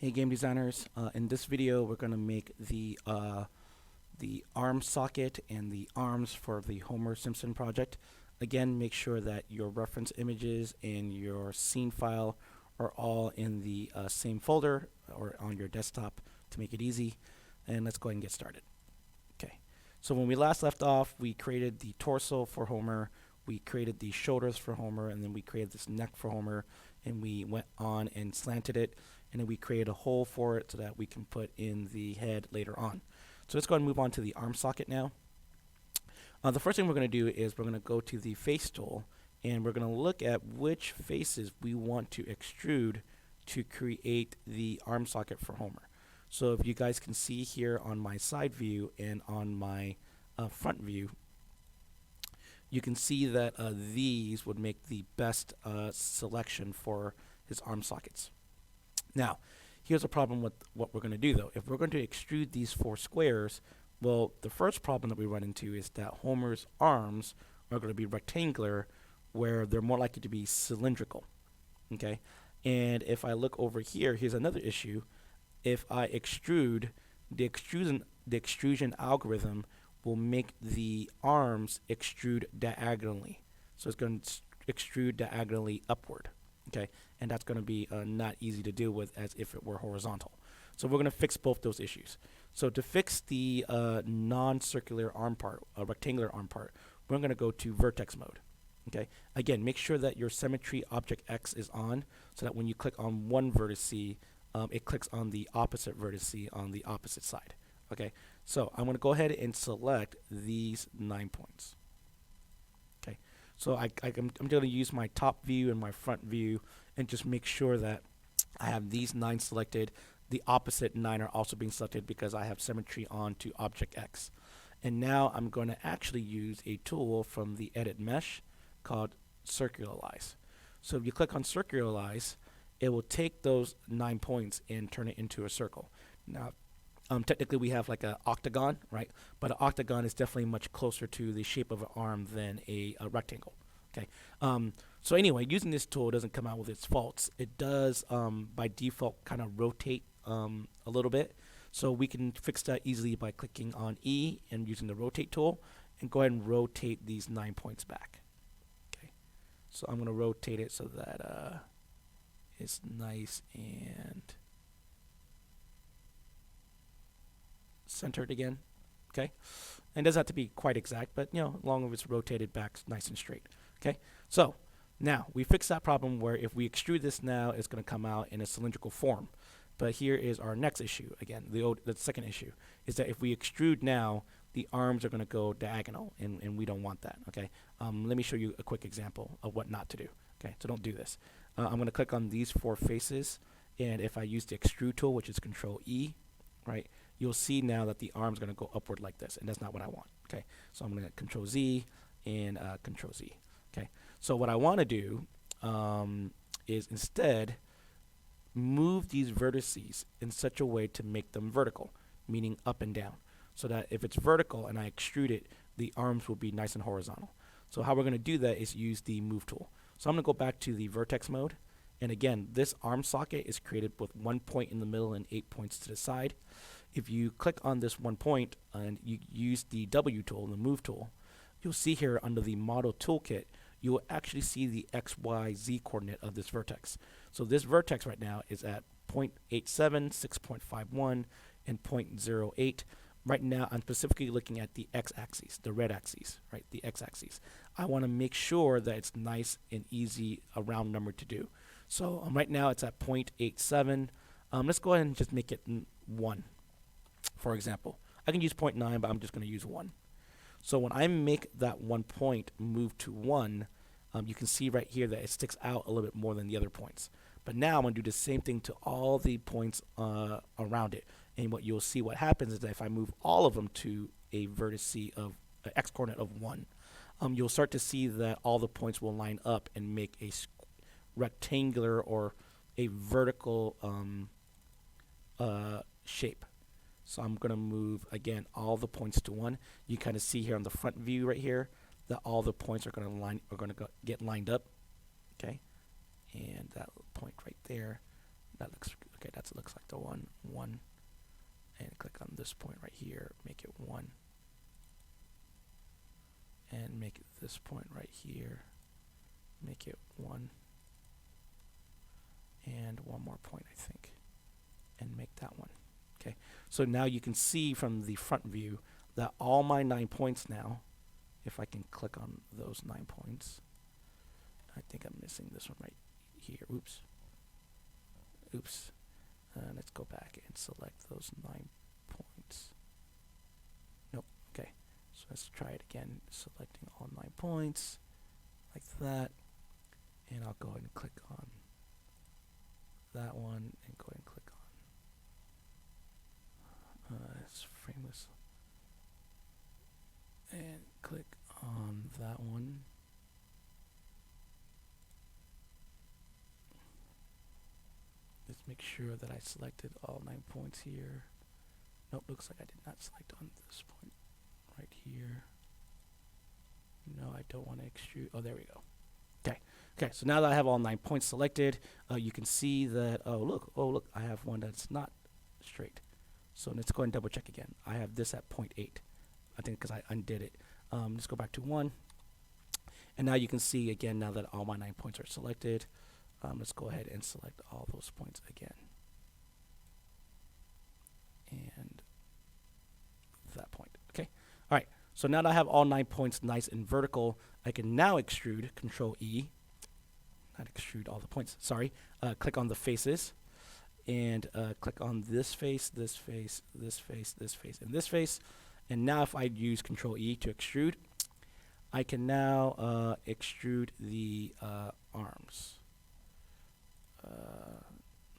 Hey game designers, in this video we're going to make the arm socket and the arms for the Homer Simpson project. Again, make sure that your reference images and your scene file are all in the same folder or on your desktop to make it easy. And let's go ahead and get started. Okay, so when we last left off, we created the torso for Homer, we created the shoulders for Homer, and then we created this neck for Homer, and we went on and slanted it, and then we created a hole for it so that we can put in the head later on. So let's go ahead and move on to the arm socket now. The first thing we're going to do is we're going to go to the face tool, and we're going to look at which faces we want to extrude to create the arm socket for Homer. So if you guys can see here on my side view and on my front view, you can see that these would make the best selection for his arm sockets. Now, here's a problem with what we're going to do though. If we're going to extrude these 4 squares, well, the first problem that we run into is that Homer's arms are going to be rectangular, where they're more likely to be cylindrical. Okay, and if I look over here, here's another issue. If I extrude, the extrusion algorithm will make the arms extrude diagonally. So it's going to extrude diagonally upward. Okay, and that's going to be not easy to deal with as if it were horizontal. So we're going to fix both those issues. So to fix the non-circular arm part, rectangular arm part, we're going to go to vertex mode. Okay, again, make sure that your symmetry object X is on, so that when you click on one vertex, it clicks on the opposite vertex on the opposite side. Okay, so I'm going to go ahead and select these 9 points. Okay, so I'm going to use my top view and my front view and just make sure that I have these 9 selected. The opposite 9 are also being selected because I have symmetry on to object X. And now I'm going to actually use a tool from the edit mesh called circularize. So if you click on circularize, it will take those 9 points and turn it into a circle. Now, technically we have like an octagon, right? But an octagon is definitely much closer to the shape of an arm than a rectangle. Okay. So anyway, using this tool doesn't come out with its faults. It does, by default, kind of rotate a little bit. So we can fix that easily by clicking on E and using the rotate tool, and go ahead and rotate these 9 points back. Okay. So I'm going to rotate it so that it's nice and centered again. Okay, and it doesn't have to be quite exact, but you know, as long as it's rotated back nice and straight. Okay, so now we fix that problem where if we extrude this now, it's going to come out in a cylindrical form. But here is our next issue. Again, the second issue is that if we extrude now, the arms are going to go diagonal, and we don't want that. Okay, let me show you a quick example of what not to do. Okay, so don't do this. I'm going to click on these 4 faces, and if I use the extrude tool, which is Control E, right, you'll see now that the arm's going to go upward like this, and that's not what I want. Okay, so I'm going to Control Z and Control Z. Okay, so what I want to do is instead move these vertices in such a way to make them vertical, meaning up and down, so that if it's vertical and I extrude it, the arms will be nice and horizontal. So how we're going to do that is use the move tool. So I'm going to go back to the vertex mode, and again, this arm socket is created with 1 point in the middle and 8 points to the side. If you click on this 1 point and you use the W tool, the move tool, you'll see here under the model toolkit, you will actually see the X, Y, Z coordinate of this vertex. So this vertex right now is at 0.87, 6.51, and 0.08. Right now, I'm specifically looking at the x-axis, the red axis, right, the x-axis. I want to make sure that it's nice and easy, a round number to do. So right now, it's at 0.87. Let's go ahead and just make it 1, for example. I can use 0.9, but I'm just going to use 1. So when I make that 1 point move to 1, you can see right here that it sticks out a little bit more than the other points. But now I'm going to do the same thing to all the points around it. And what you'll see what happens is that if I move all of them to a vertex of x coordinate of 1, you'll start to see that all the points will line up and make a rectangular or a vertical shape. So I'm going to move, again, all the points to 1. You kind of see here on the front view right here that all the points are going to get lined up. Okay, and that point right there, that looks Okay, that looks like the one. And click on this point right here, make it 1. And make this point right here, make it 1. And one more point, I think, and make that 1. Okay, so now you can see from the front view that all my 9 points now, if I can click on those 9 points, I think I'm missing this one right here. Oops. Let's go back and select those 9 points. Nope. Okay. So let's try it again. Selecting all 9 points like that. And I'll go ahead and click on that one and go ahead and click on it's frameless. And click on that one. Let's make sure that I selected all 9 points here. Nope, looks like I did not select on this point right here. No, I don't want to extrude. Oh, there we go. Okay, so now that I have all 9 points selected, you can see that, oh look, I have one that's not straight. So let's go ahead and double check again. I have this at 0.8, I think because I undid it. Let's go back to 1. And now you can see again, now that all my 9 points are selected, let's go ahead and select all those points again. And that point, okay. All right, so now that I have all 9 points nice and vertical, I can now extrude, Control E, not extrude all the points, sorry. Click on the faces, and click on this face, this face, this face, this face, and this face. And now if I use Control E to extrude, I can now extrude the arms.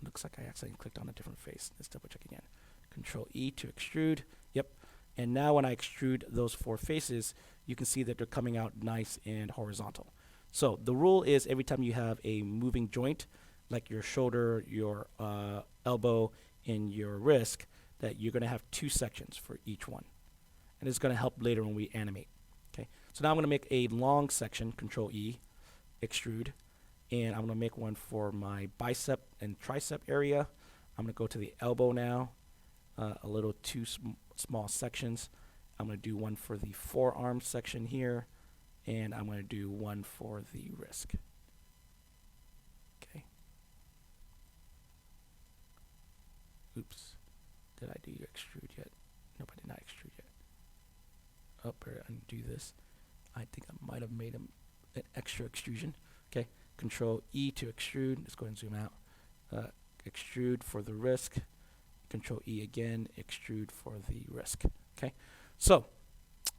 Looks like I accidentally clicked on a different face. Let's double check again. Control E to extrude. Yep. And now when I extrude those 4 faces, you can see that they're coming out nice and horizontal. So the rule is every time you have a moving joint, like your shoulder, your elbow, and your wrist, that you're going to have 2 sections for each one. And it's going to help later when we animate. Okay. So now I'm going to make a long section, Control E, extrude. And I'm going to make one for my bicep and tricep area. I'm going to go to the elbow now, a little 2 small sections. I'm going to do one for the forearm section here, and I'm going to do one for the wrist. Okay. Oops. Did I do extrude yet? Nope, I did not extrude yet. Oh, better undo this. I think I might have made an extra extrusion. Okay. Control E to extrude. Let's go ahead and zoom out. Extrude for the wrist. Control E again. Extrude for the wrist. Okay. So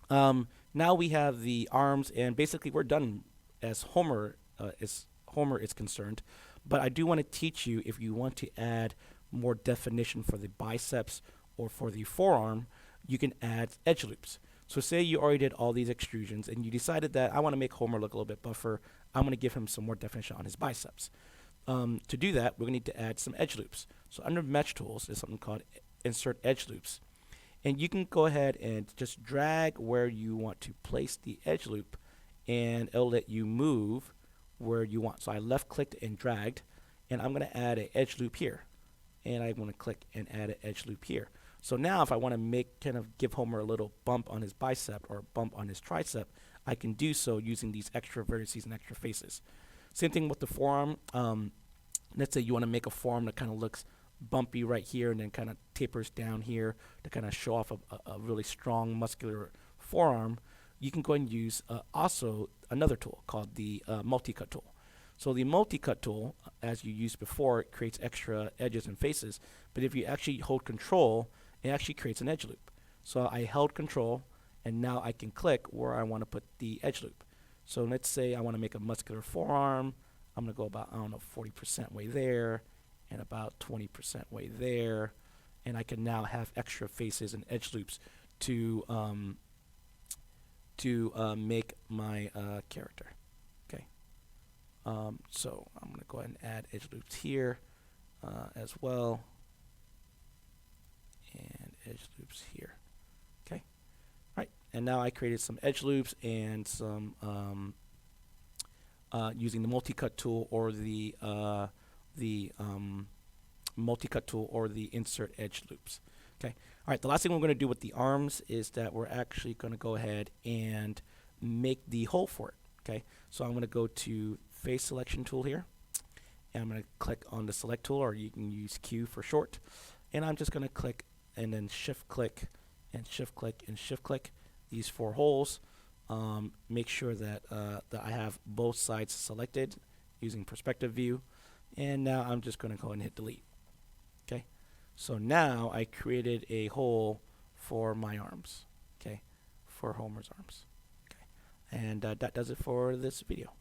now we have the arms, and basically we're done as Homer is concerned. But I do want to teach you, if you want to add more definition for the biceps or for the forearm, you can add edge loops. So say you already did all these extrusions and you decided that I want to make Homer look a little bit buffer. I'm going to give him some more definition on his biceps. To do that, we're going to need to add some edge loops. So under Mesh Tools, there's something called Insert Edge Loops. And you can go ahead and just drag where you want to place the edge loop, and it'll let you move where you want. So I left clicked and dragged, and I'm going to add an edge loop here. And I want to click and add an edge loop here. So now if I want to give Homer a little bump on his bicep or bump on his tricep, I can do so using these extra vertices and extra faces. Same thing with the forearm. Let's say you want to make a forearm that kind of looks bumpy right here and then kind of tapers down here to kind of show off a really strong muscular forearm. You can go ahead and use also another tool called the multi-cut tool. So the multi-cut tool, as you used before, it creates extra edges and faces. But if you actually hold Control, it actually creates an edge loop. So I held Control, and now I can click where I want to put the edge loop. So let's say I want to make a muscular forearm. I'm going to go about, 40% way there, and about 20% way there. And I can now have extra faces and edge loops to make my character. Okay. So I'm going to go ahead and add edge loops here as well, and edge loops here. Okay. All right. And now I created some edge loops and some using the multi-cut tool or the multi-cut tool or the insert edge loops. Okay. All right. The last thing we're going to do with the arms is that we're actually going to go ahead and make the hole for it. Okay. So I'm going to go to face selection tool here, and I'm going to click on the select tool, or you can use Q for short. And I'm just going to click and then shift click and shift click and shift click these 4 holes. Make sure that I have both sides selected using perspective view. And now I'm just going to go ahead and hit delete. Okay. So now I created a hole for my arms. Okay. For Homer's arms. Okay. And that does it for this video.